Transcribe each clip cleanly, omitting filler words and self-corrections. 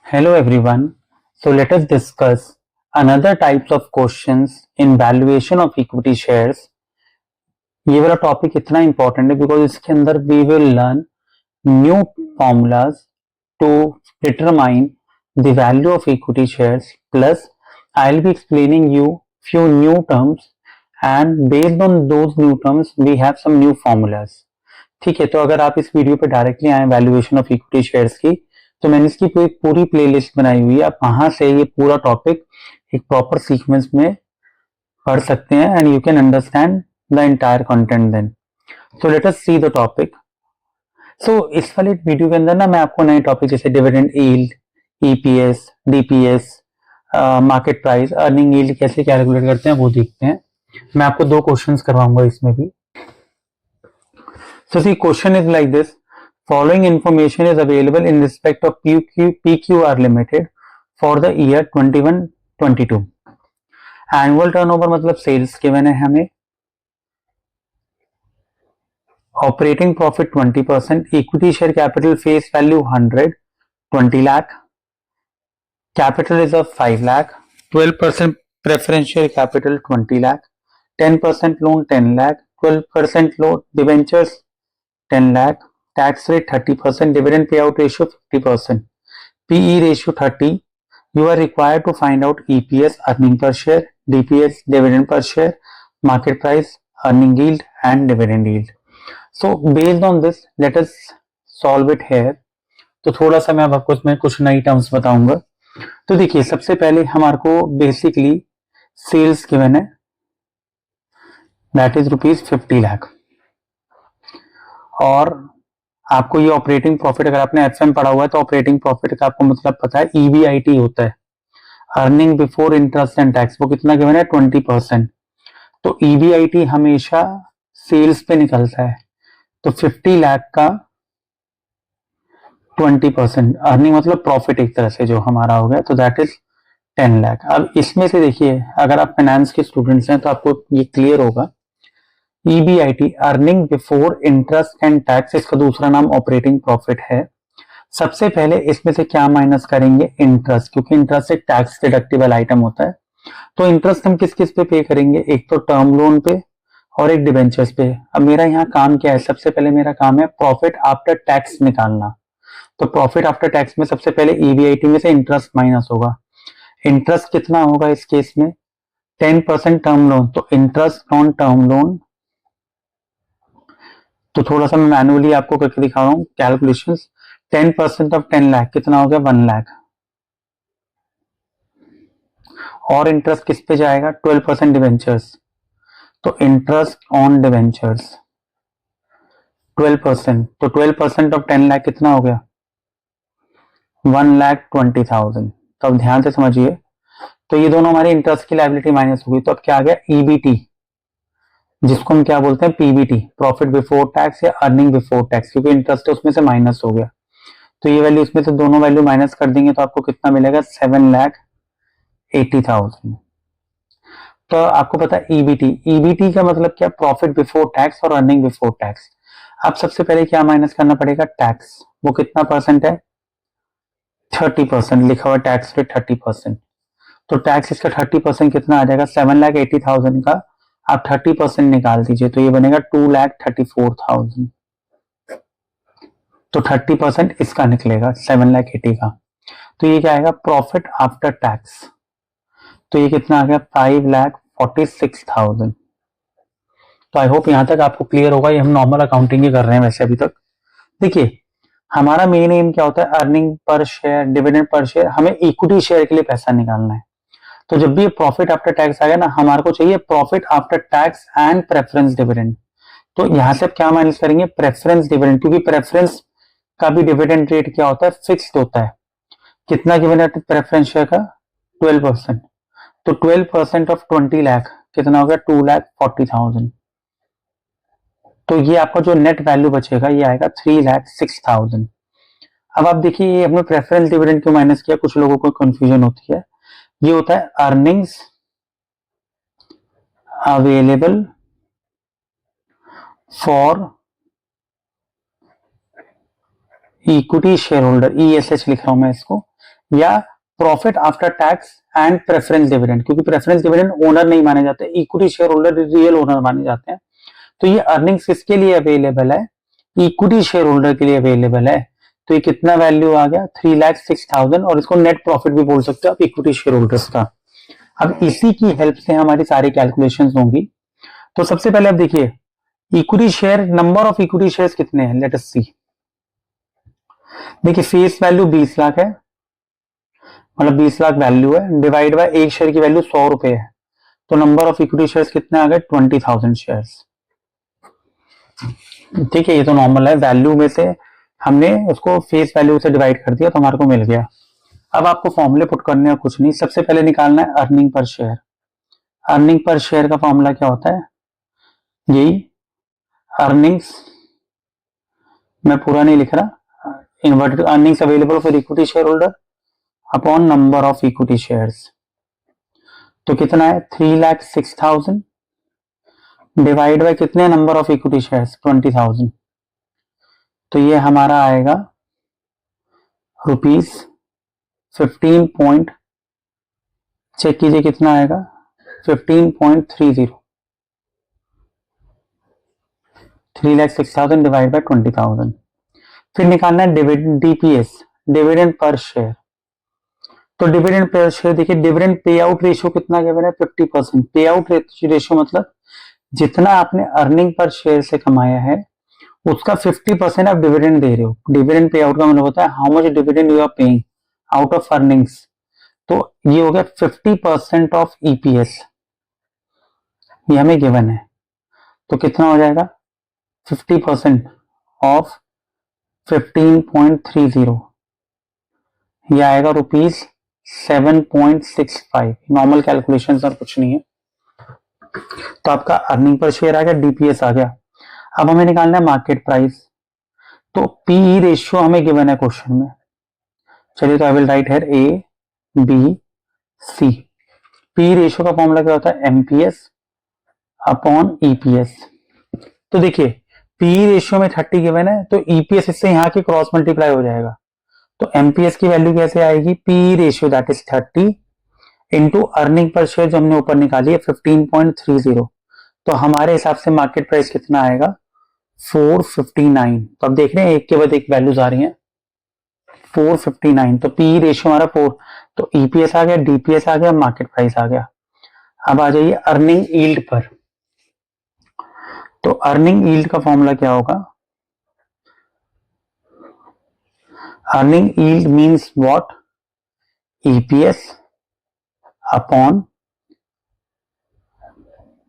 Hello everyone. So let us discuss another types of questions in valuation of equity shares. ये वाला topic इतना important है because इसके अंदर we will learn new formulas to determine the value of equity shares plus I'll be explaining you few new terms and based on those new terms we have some new formulas. ठीक है, तो अगर आप इस video पे directly आए valuation of equity shares की, तो मैंने इसकी पूरी प्लेलिस्ट बनाई हुई है। आप वहां से ये पूरा टॉपिक एक प्रॉपर सीक्वेंस में पढ़ सकते हैं and you can understand the entire content then. So let us see the topic. So इस वाले वीडियो के अंदर ना मैं आपको नए टॉपिक जैसे dividend yield, EPS, DPS, market price, earning yield कैसे कैलकुलेट करते हैं वो देखते हैं। मैं आपको दो क्वेश्चंस करवाऊंगा इसमें भी। So the question is like this: following information is available in respect of PQR Limited for the year 21-22. Annual turnover मतलब sales given है हमें, operating profit 20%, equity share capital face value 100, 20 lakh, capital reserve 5 lakh, 12% preference share capital 20 lakh, 10% loan 10 lakh, 12% loan debentures 10 lakh, tax rate 30%, dividend payout ratio 50%, PE ratio 30. You are required to find out EPS, earning per share, DPS, dividend per share, market price, earning yield and dividend yield. So based on this, let us solve it here. तो थोड़ा सा मैं आपको इसमें कुछ नई terms बताऊंगा। तो देखिए, सबसे पहले हमारे को बेसिकली सेल्स गिवन है, दैट इज ₹50 लाख, और आपको ये ऑपरेटिंग प्रॉफिट, अगर आपने एफएम पढ़ा हुआ है तो ऑपरेटिंग प्रॉफिट का आपको मतलब पता है, ईबीआईटी होता है, earning before interest and tax. वो कितना गिवन है? 20%। तो ईबीआईटी हमेशा सेल्स पे निकलता है, तो 50 लाख का 20%, अर्निंग मतलब प्रॉफिट एक तरह से जो हमारा हो गया, तो दैट इज 10 लाख। अब इसमें से देखिए, अगर आप फाइनेंस के स्टूडेंट्स हैं तो आपको ये क्लियर होगा, EBIT earning before interest and tax, इसका दूसरा नाम ऑपरेटिंग प्रॉफिट है। सबसे पहले इसमें से क्या माइनस करेंगे? इंटरेस्ट, क्योंकि इंटरेस्ट एक टैक्स डिडक्टिबल आइटम होता है। तो इंटरेस्ट हम किस किस पे करेंगे? एक तो टर्म लोन पे और एक डिबेंचर्स पे। अब मेरा यहाँ काम क्या है? सबसे पहले मेरा काम है प्रॉफिट आफ्टर टैक्स निकालना। तो प्रॉफिट आफ्टर टैक्स में सबसे पहले ईबीआईटी में से इंटरेस्ट माइनस होगा। इंटरेस्ट कितना होगा इस केस में? 10% टर्म लोन, तो इंटरेस्ट ऑन टर्म लोन, तो थोड़ा सा मैं मैनुअली आपको करके दिखा रहा हूँ कैलकुलेशन। 10% ऑफ 10 लाख कितना हो गया? 1 लाख। और इंटरेस्ट किस पे जाएगा? 12% डिवेंचर्स, तो इंटरेस्ट ऑन डिवेंचर्स 12%, तो 12% ऑफ 10 लाख कितना हो गया? 1,20,000। तो अब ध्यान से समझिए, तो ये दोनों हमारी इंटरेस्ट की लायबिलिटी माइनस होगी। तो अब क्या आ गया? ईबीटी, जिसको हम क्या बोलते हैं? पीबीटी, प्रॉफिट बिफोर टैक्स या अर्निंग बिफोर टैक्स, क्योंकि इंटरेस्ट उसमें से माइनस हो गया। तो ये वैल्यू इसमें से दोनों वैल्यू माइनस कर देंगे तो आपको कितना मिलेगा? 7,80,000। तो आपको पता है ईबीटी, ईबीटी का मतलब क्या? प्रॉफिट बिफोर टैक्स और अर्निंग बिफोर टैक्स। अब सबसे पहले क्या माइनस करना पड़ेगा? टैक्स। वो कितना परसेंट है? 30%, लिखा हुआ टैक्स रेट 30%। तो टैक्स इसका 30% कितना आ जाएगा? 7,80,000 का आप 30% निकाल दीजिए, तो ये बनेगा 2,34,000। तो 30% इसका निकलेगा 7,80,000 का। तो ये क्या आएगा? Profit after tax. तो ये कितना आ गया? 5,46,000। तो आई होप यहां तक आपको क्लियर होगा। ये हम नॉर्मल अकाउंटिंग ही कर रहे हैं वैसे अभी तक। देखिए, हमारा मेन एम क्या होता है? Earning per share, dividend per share, हमें इक्विटी शेयर के लिए पैसा निकालना है। तो जब भी प्रॉफिट आफ्टर टैक्स आ गया ना, हमारे को चाहिए profit after tax and preference dividend. तो यहां से आप क्या माइनस करेंगे? प्रेफरेंस डिविडेंड, क्योंकि प्रेफरेंस का भी डिविडेंड रेट क्या होता है? फिक्स्ड होता है। कितना गिवन है प्रेफरेंस शेयर का? 12%। तो 12% ऑफ 20 लाख कितना हो गया? 2,40,000। तो ये आपका जो नेट वैल्यू बचेगा ये आएगा 3,06,000। अब आप देखिए, ये हमने प्रेफरेंस डिविडेंड क्यों माइनस किया? कुछ लोगों को कंफ्यूजन होती है। ये होता है earnings available for equity share holder, ESH लिख रहा हूं मैं इसको, या profit after tax and preference dividend, क्योंकि प्रेफरेंस डिविडेंड ओनर नहीं माने जाते, equity share holder real owner माने जाते हैं। तो ये अर्निंग्स किसके लिए अवेलेबल है, इक्विटी शेयर होल्डर के लिए अवेलेबल है। तो ये कितना वैल्यू आ गया 3,06,000, और इसको नेट प्रॉफिट भी बोल सकते हो आप इक्विटी शेयर होल्डर्स का। अब इसी की हेल्प से हमारी सारी कैलकुलेशंस होंगी। तो सबसे पहले आप देखिए equity share, number of equity shares कितने हैं, लेट अस सी। देखिए फेस वैल्यू 20 लाख है, मतलब 20 लाख वैल्यू है, डिवाइड बाय एक शेयर की वैल्यू 100 रुपए है, तो नंबर ऑफ इक्विटी शेयर्स कितने आ गए 20,000 शेयर्स। ठीक है, ये तो नॉर्मल है, वैल्यू में से हमने उसको फेस वैल्यू से डिवाइड कर दिया तो हमारे को मिल गया। अब आपको फॉर्मूले पुट करने का कुछ नहीं, सबसे पहले निकालना है earning per share. Earning per share का फॉर्मूला क्या होता है, यही अर्निंग्स, मैं पूरा नहीं लिख रहा, inverted earnings available for equity share holder upon number of equity shares. तो कितना है 3,06,000 डिवाइड बाय कितने नंबर ऑफ इक्विटी शेयर्स 20,000, तो ये हमारा आएगा ₹15 चेक कीजिए कितना आएगा 15.30, 3,06,000 डिवाइड बाय 20,000। फिर निकालना है dividend, DPS, dividend per share. तो डिविडेंड पर शेयर देखिए, डिविडेंड पे आउट रेशियो कितना गिवन है 50%। पे आउट रेशियो मतलब जितना आपने अर्निंग पर शेयर से कमाया है उसका 50% आप डिविडेंड दे रहे हो। डिविडेंड पे आउट का मतलब होता है how much dividend you are paying out of earnings. तो ये हो गया 50% ऑफ ईपीएस, ये हमें गिवन है। तो कितना हो जाएगा 50% ऑफ 15.30, ये आएगा ₹7.65। नॉर्मल कैलकुलेशन और कुछ नहीं है। तो आपका अर्निंग पर शेयर आ गया, डीपीएस आ गया। अब हमें निकालना है मार्केट प्राइस। तो पीई रेशियो हमें गिवन है क्वेश्चन में, चलिए तो I will write here A B C. P ratio का फॉर्मूला क्या होता है एमपीएस अपॉन ईपीएस। तो देखिए पी रेशियो में 30 गिवन है, तो ईपीएस इससे यहाँ के क्रॉस मल्टीप्लाई हो जाएगा। तो एमपीएस की वैल्यू कैसे आएगी, P ratio that is 30 into earning per share जो हमने ऊपर निकाली है 15.30, तो हमारे हिसाब से मार्केट प्राइस कितना आएगा 459। तो अब देख रहे हैं एक के बाद एक वैल्यूज आ रही हैं 459। तो पी रेशियो हमारा 4, तो ईपीएस आ गया, डीपीएस आ गया, मार्केट प्राइस आ गया। अब आ जाइए अर्निंग यील्ड पर। तो अर्निंग यील्ड का फॉर्मूला क्या होगा, earning yield means what, EPS upon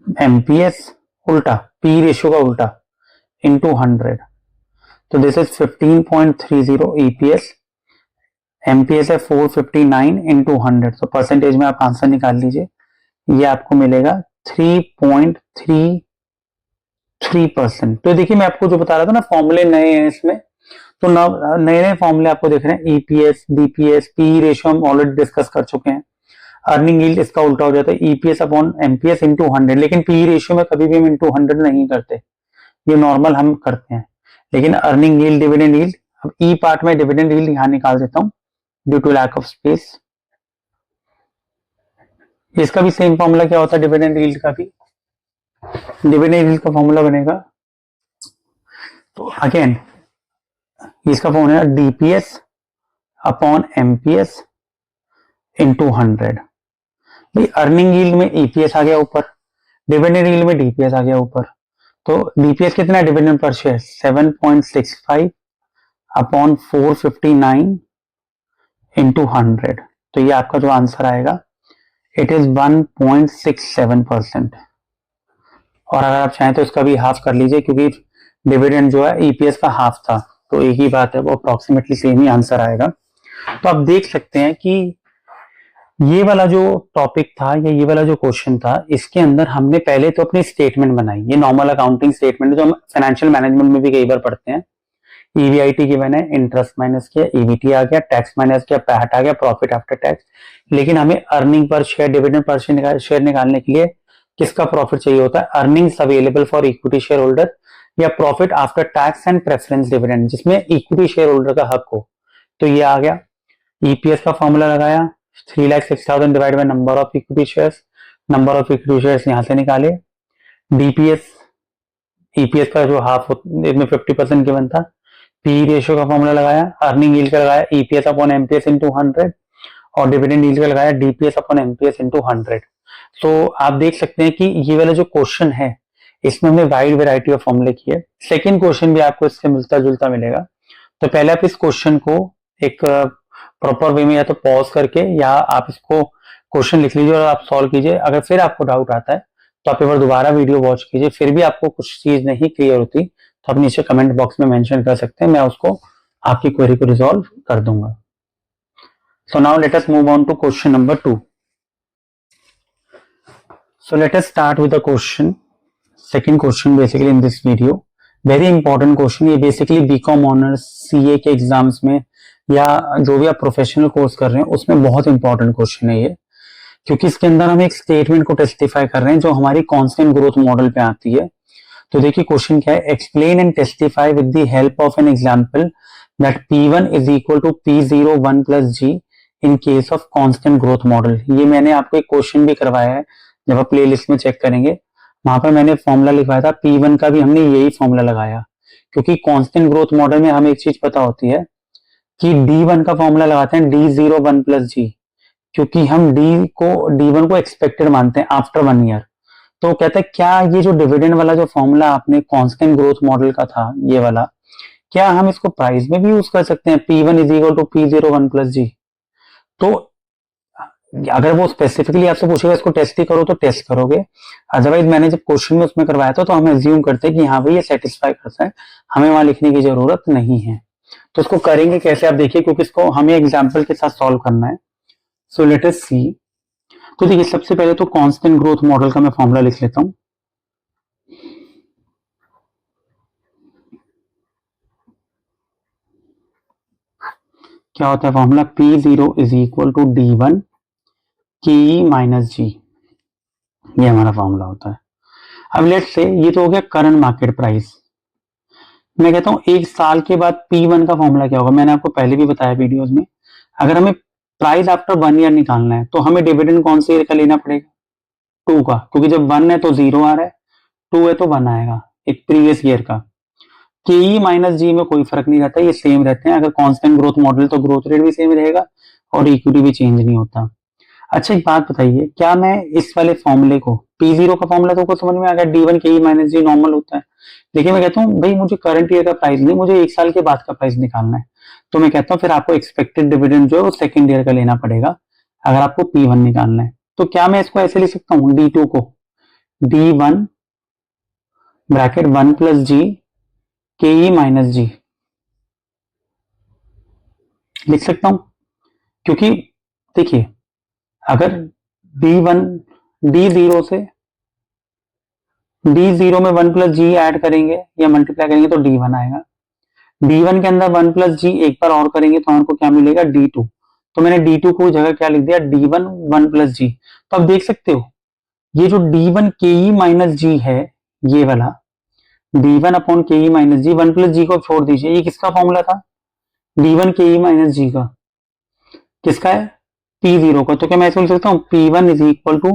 MPS, उल्टा पी रेशियो का उल्टा इंटू 100। तो दिस इज 15.30 ईपीएस, एमपीएस है 459 इंटू 100। तो परसेंटेज में आप आंसर निकाल लीजिए, ये आपको मिलेगा 3.33%। तो देखिए मैं आपको जो बता रहा था ना फॉर्मूले नए हैं इसमें, तो नए नए फॉर्मूले आपको दिख रहे हैं, ईपीएस, डीपीएस, पी रेशियो हम ऑलरेडी डिस्कस कर चुके हैं। अर्निंग यील्ड इसका उल्टा हो जाता है ईपीएस अपॉन एमपीएस इंटू 100, लेकिन पी रेशियो में कभी भी हम इंटू 100 नहीं करते, ये नॉर्मल हम करते हैं। लेकिन अर्निंग यील्ड, डिविडेंड यील्ड, अब ई पार्ट में डिविडेंड यील्ड यहां निकाल देता हूं due to lack of space. इसका भी सेम फॉर्मूला क्या होता है डिविडेंड यील्ड का भी, डिविडेंड यील्ड का फॉर्मूला बनेगा, तो अगेन इसका formula DPS upon MPS into 100। भाई अर्निंग यील्ड में ईपीएस आ गया ऊपर, डिविडेंड यील्ड में डीपीएस आ गया ऊपर। तो डीपीएस कितना है dividend per share 7.65 upon 459 into 100। तो ये आपका जो आंसर आएगा इट इज 1.67%। और अगर आप चाहें तो इसका भी हाफ कर लीजिए, क्योंकि डिविडेंड जो है ईपीएस का हाफ था, तो एक ही बात है, वो अप्रोक्सीमेटली सेम ही आंसर आएगा। तो आप देख सकते हैं कि ये वाला जो टॉपिक था या ये वाला जो क्वेश्चन था, इसके अंदर हमने पहले तो अपनी स्टेटमेंट बनाई। ये नॉर्मल अकाउंटिंग स्टेटमेंट है जो हम फाइनेंशियल मैनेजमेंट में भी कई बार पढ़ते हैं। ईवीआईटी गिवन है, इंटरेस्ट माइनस किया, ईबीटी आ गया, टैक्स माइनस किया, पैट आ गया, प्रॉफिट आफ्टर टैक्स। लेकिन हमें earning per share, dividend per share निकालने के लिए किसका प्रॉफिट चाहिए होता है, earnings available for equity share holder या profit after tax and preference dividend, जिसमें इक्विटी शेयर होल्डर का हक हो। तो ये आ गया। ईपीएस का फॉर्मूला लगाया 3,06,000 divide by number of equity shares, number of equity shares यहां से निकाले। डीपीएस ईपीएस का जो हाफ इसमें 50% गिवन था। पी रेशियो का फॉर्मूला लगाया, अर्निंग यील्ड का लगाया ईपीएस अपॉन एमपीएस इंटू 100 और डिविडेंड यील्ड का लगाया डीपीएस अपॉन एमपीएस इंटू 100। तो आप देख सकते हैं कि ये वाला जो क्वेश्चन है इसमें हमने वाइड वेराइटी ऑफ फॉर्मूले किए। सेकेंड क्वेश्चन भी आपको इससे मिलता जुलता मिलेगा। तो पहले आप इस क्वेश्चन को एक प्रॉपर वे में या तो पॉज करके या आप इसको क्वेश्चन लिख लीजिए और आप सॉल्व कीजिए। अगर फिर आपको डाउट आता है तो आप एक बार दोबारा वीडियो वॉच कीजिए, फिर भी आपको कुछ चीज नहीं क्लियर होती तो आप नीचे कमेंट बॉक्स में मेंशन कर सकते हैं, मैं उसको आपकी क्वेरी को रिजॉल्व कर दूंगा। So now let us move on to question number 2. So let us start with the question. Second question basically in this video. Very important question. ये basically BCom ऑनर्स CA के exams में या जो भी आप professional course कर रहे हैं उसमें बहुत इंपॉर्टेंट क्वेश्चन है ये, क्योंकि इसके अंदर हम एक स्टेटमेंट को टेस्टिफाई कर रहे हैं जो हमारी कांस्टेंट ग्रोथ मॉडल पे आती है। तो देखिए क्वेश्चन क्या है, explain and testify with the help of an example that P1 is equal to P0 1 plus G in case of constant growth model. ये मैंने आपको एक क्वेश्चन भी करवाया है, जब आप प्लेलिस्ट में चेक करेंगे वहां पर मैंने फॉर्मूला लिखवाया था, P1 का भी हमने यही फॉर्मूला लगाया, क्योंकि कांस्टेंट ग्रोथ मॉडल में हमें एक चीज पता होती है कि D1 का फॉर्मूला लगाते हैं D0 1 plus G, क्योंकि हम D1 को एक्सपेक्टेड मानते हैं आफ्टर 1 ईयर। तो कहता है क्या ये जो डिविडेंड वाला जो फॉर्मूला आपने कांस्टेंट ग्रोथ मॉडल का था ये वाला, क्या हम इसको प्राइस में भी यूज कर सकते हैं, P1 is equal to P0 1 plus G। तो अगर वो स्पेसिफिकली आपसे पूछेगा इसको टेस्ट ही करो तो टेस्ट करोगे, अदरवाइज मैंने जब क्वेश्चन में उसमें करवाया था तो हम एज्यूम करते हैं कि हाँ भाई ये सेटिस्फाई करता है, हमें वहां लिखने की जरूरत नहीं है। तो इसको करेंगे कैसे आप देखिए, क्योंकि इसको हमें एग्जाम्पल के साथ सॉल्व करना है। सो लेट अस सी। तो देखिए सबसे पहले तो कांस्टेंट ग्रोथ मॉडल का मैं फॉर्मूला लिख लेता हूं। क्या होता है formula, P0 is equal to D1 KE minus G, ये हमारा फॉर्मूला होता है। अब लेट्स से ये तो हो गया करंट मार्केट प्राइस। मैं कहता हूं एक साल के बाद P1 का फॉर्मूला क्या होगा, मैंने आपको पहले भी बताया वीडियोस में, अगर हमें प्राइस आफ्टर 1 ईयर निकालना है तो हमें डिविडेंड कौन से ईयर का लेना पड़ेगा, 2 का, क्योंकि जब 1 है तो 0 आ रहा है, 2 है तो 1 आएगा, एक प्रीवियस ईयर का। के माइनस जी में कोई फर्क नहीं रहता, ये सेम रहते हैं। अगर कांस्टेंट ग्रोथ मॉडल तो ग्रोथ रेट भी सेम रहेगा और इक्विटी भी चेंज नहीं होता। अच्छा एक बात बताइए, क्या मैं इस वाले फॉर्मूले को, P0 का फॉर्मूला तो समझ में आ गया, D1 के माइनस जी नॉर्मल होता है, लेकिन मैं कहता हूँ भाई मुझे करंट ईयर का प्राइस नहीं, मुझे एक साल के बाद का प्राइस निकालना है, तो मैं कहता हूँ फिर आपको एक्सपेक्टेड डिविडेंड जो है वो सेकेंड ईयर का लेना पड़ेगा अगर आपको P1 निकालना है। तो क्या मैं इसको ऐसे लिख सकता हूँ, D2 को D1 ब्रैकेट 1 प्लस जी के माइनस जी लिख सकता हूं, क्योंकि देखिए अगर D1 D0 से D0 में 1 प्लस जी ऐड करेंगे या मल्टीप्लाई करेंगे तो D1 आएगा, D1 के अंदर 1 प्लस जी एक बार और करेंगे तो हमको क्या मिलेगा, D2। तो मैंने D2 को जगह क्या लिख दिया, D1 1 प्लस जी। तो आप देख सकते हो ये जो D1 के माइनस जी है, ये वाला D1 अपॉन के माइनस जी, 1 प्लस जी को छोड़ दीजिए, ये किसका फॉर्मूला था, D1 के माइनस जी का, किसका है, P0 का। तो क्या मैं ऐसे बोल सकता हूँ P1 is equal to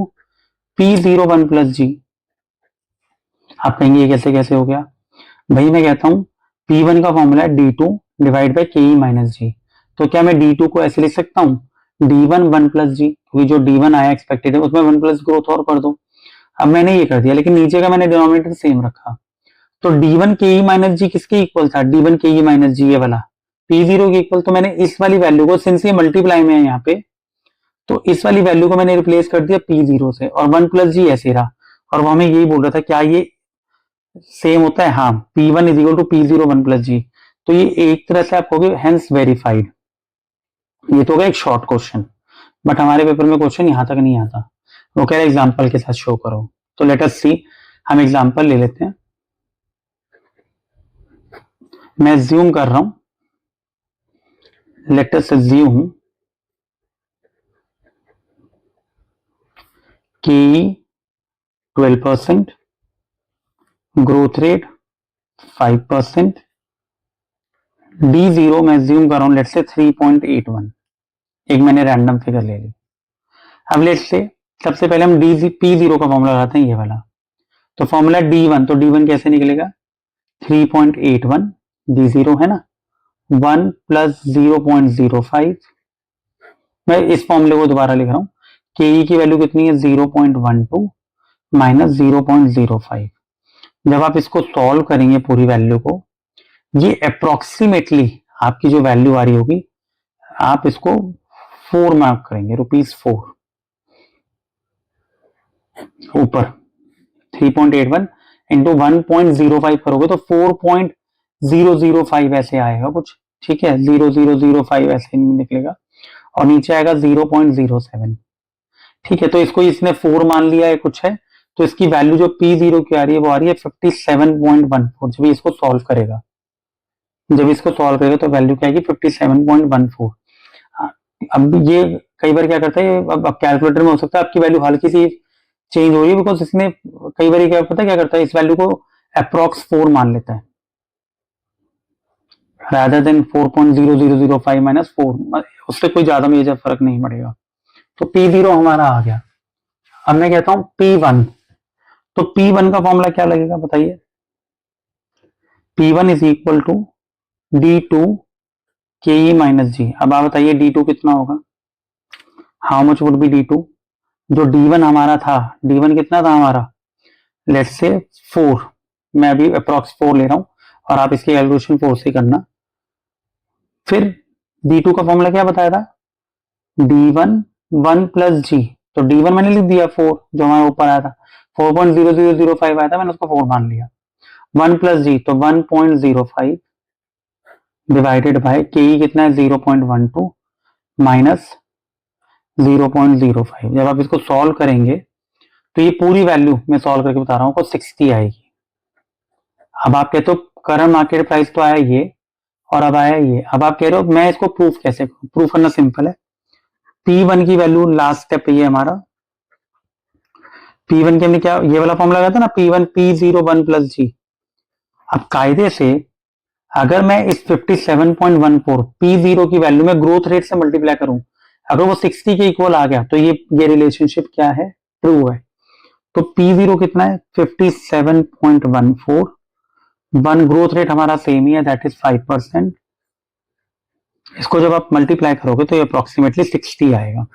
P0 1 plus G. आप कहेंगे ये कैसे कैसे हो गया, भाई मैं कहता हूँ P1 का फॉर्मूला है D2 डिवाइड बाई के माइनस जी। तो क्या मैं D2 को ऐसे लिख सकता हूँ D1 1 प्लस जी, क्योंकि जो D1 आया एक्सपेक्टेड है उसमें 1 प्लस ग्रोथ और कर दो। अब मैंने ये कर दिया, लेकिन नीचे का मैंने डिनोमिनेटर सेम रखा। तो D1 के माइनस जी किसके इक्वल था, D1 के माइनस जी ये वाला P0 के इक्वल। तो मैंने इस वाली वैल्यू को, सिंस ये मल्टीप्लाई में है यहाँ पे, तो इस वाली वैल्यू को मैंने रिप्लेस कर दिया P0 से, और 1 प्लस जी ऐसे रहा। और वो हमें यही बोल रहा था क्या ये सेम होता है, हाँ P1 is equal to P0 1 plus G. तो ये एक तरह से आप कहोगे हेंस वेरीफाइड। ये तो होगा एक शॉर्ट क्वेश्चन, बट हमारे पेपर में क्वेश्चन यहां तक नहीं आता, वो कह रहे एग्जाम्पल के साथ शो करो। तो लेट अस सी, हम एग्जाम्पल ले लेते हैं। मैं ज्यूम कर रहा हूं, लेट अस अज्यूम कि 12%, ग्रोथ रेट 5%, D0 मैं ज्यूम कर रहा हूं लेट से 3.81। एक मैंने रैंडम फिगर ले ली। अब लेट्स से सबसे पहले हम P0 का फॉर्मूला लगाते हैं, ये वाला। तो फॉर्मूला D1, तो D1 कैसे निकलेगा? 3.81 D0 है ना, 1 प्लस 0.05। मैं इस फॉर्मूले को दोबारा लिख रहा हूं, के की वैल्यू कितनी है? 0.12 माइनस 0.05। जब आप इसको सॉल्व करेंगे पूरी वैल्यू को, ये अप्रोक्सीमेटली आपकी जो वैल्यू आ रही होगी, आप इसको 4 मार्क करेंगे, ₹4 ऊपर। 3.81 इंटू 1.05 करोगे तो 4.005 ऐसे आएगा कुछ, ठीक है, 0005 ऐसे निकलेगा, और नीचे आएगा 0.07। ठीक है, तो इसको इसने 4 मान लिया है कुछ है, तो इसकी वैल्यू जो P0 की आ रही है वो आ रही है 57.14। जब इसको सॉल्व करेगा, तो वैल्यू क्या आएगी? 57.14। अब ये कई बार क्या करता है, अब कैलकुलेटर में हो सकता है आपकी वैल्यू हल्की सी चेंज हो रही है, बिकॉज इसने कई बार क्या पता क्या करता है, इस वैल्यू को अप्रॉक्स 4 मान लेता है rather than 4.0005 माइनस 4, उससे कोई ज्यादा मेजर फर्क नहीं पड़ेगा। तो P0 हमारा आ गया। अब मैं कहता हूं P1, तो P1 का फॉर्मूला क्या लगेगा बताइए? P1 is equal to D2 KE minus G। अब आप बताइए D2 कितना होगा? How much would be D2? जो D1 हमारा था, D1 कितना था हमारा? लेट्स से 4, मैं अभी अप्रॉक्स 4 ले रहा हूं, और आप इसकी कैलकुलेशन 4 से करना। फिर D2 का फॉर्मूला क्या बताया था? D1 1 प्लस G, तो D1 मैंने लिख दिया 4, जो हमारे ऊपर आया था 4.0005 आया था, मैंने उसको 4 मान लिया। 1 प्लस G, तो 1.05 डिवाइडेड बाय के कितना है? 0.12 माइनस 0.05। जब आप इसको सॉल्व करेंगे तो ये पूरी वैल्यू मैं सॉल्व करके बता रहा हूँ, 60 आएगी। अब आप कहते हो करंट मार्केट प्राइस तो आया ये, और अब आया ये। अब आप कह रहे हो मैं इसको प्रूफ कैसे करूं? प्रूफ करना सिंपल है। P1 की वैल्यू लास्ट स्टेप है ये हमारा। P1 के हमने क्या ये वाला फॉर्मूला लगाया था ना, P1 P0 1 प्लस G। अब कायदे से अगर मैं इस 57.14 P0 की वैल्यू में ग्रोथ रेट से मल्टीप्लाई करूं, अगर वो 60 के इक्वल आ गया, तो ये रिलेशनशिप क्या है? ट्रू है। तो P0 कितना है? 57.14। वन ग्रोथ रेट हमारा सेम ही है, दैट इज 5%। इसको जब आप मल्टीप्लाई करोगे तो ये अप्रोक्सीमेटली 60 आएगा।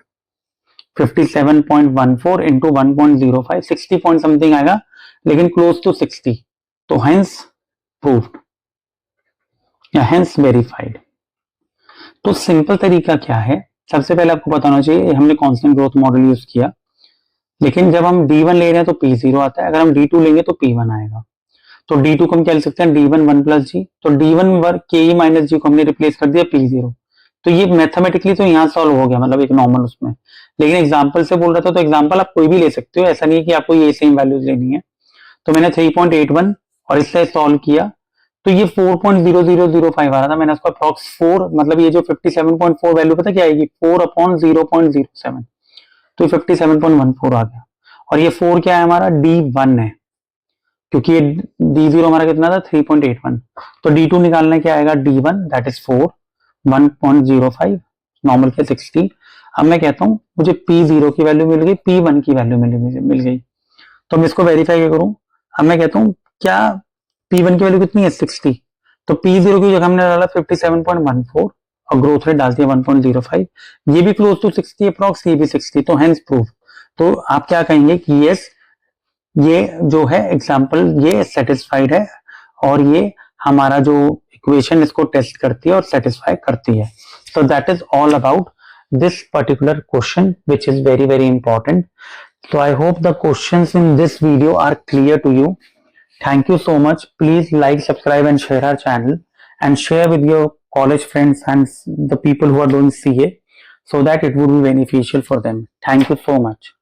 57.14 इंटू 1.05, 60 पॉइंट समथिंग आएगा, लेकिन क्लोज टू 60। तो हेंस प्रूव्ड या हेंस वेरीफाइड। तो सिंपल तरीका क्या है? सबसे पहले आपको बताना चाहिए हमने कांस्टेंट ग्रोथ मॉडल यूज किया, लेकिन जब हम D1 ले रहे हैं तो P0 आता है, अगर हम D2 लेंगे तो P1 आएगा। तो D2 को हम क्या लिख सकते हैं? D1 1 plus G। तो D1 वर्ग KE माइनस G को हमने रिप्लेस कर दिया P0। तो ये मैथमेटिकली तो यहाँ सॉल्व हो गया, मतलब एक नॉर्मल उसमें। लेकिन एग्जाम्पल से बोल रहा था, तो एग्जाम्पल आप कोई भी ले सकते हो, ऐसा नहीं है कि आपको ये सेम वैल्यूज लेनी है। तो मैंने 3.81 और इससे सॉल्व किया, तो ये 4.0005 आ रहा था। मैंने उसका अप्रॉक्स 4, मतलब ये जो 57.4 वैल्यू पता क्या आएगी? 4/0.07, तो 57.14 आ गया। और ये 4 क्या है हमारा? D1 है, क्योंकि ये D0 हमारा कितना था? 3.81। तो D2 निकालने क्या आएगा? D1 दैट इज 4, 1.05 नॉर्मल के 60। अब मैं कहता हूं मुझे P0 की वैल्यू मिल गई, P1 की वैल्यू मिल गई, तो मैं इसको वेरीफाई क्या करूं? अब मैं कहता हूं क्या P1 की वैल्यू कितनी है? 60। तो P0 की जगह हमने डाला 57.14 और ग्रोथ रेट डाल दिया 1.05। ये भी क्लोज टू 60 अप्रॉक्स, ये भी 60, तो हेंस प्रूफ। तो आप क्या कहेंगे कि यस, ये जो है एग्जाम्पल ये सेटिस्फाइड है, और ये हमारा जो इक्वेशन इसको टेस्ट करती है और सेटिस्फाई करती है। So that is all about this particular question, which is very very important. So I hope the questions in this video are clear to you. Thank you so much. Please like, subscribe and share our channel, and share with your college friends and the people who are doing CA, so that it would be beneficial for them. Thank you so much.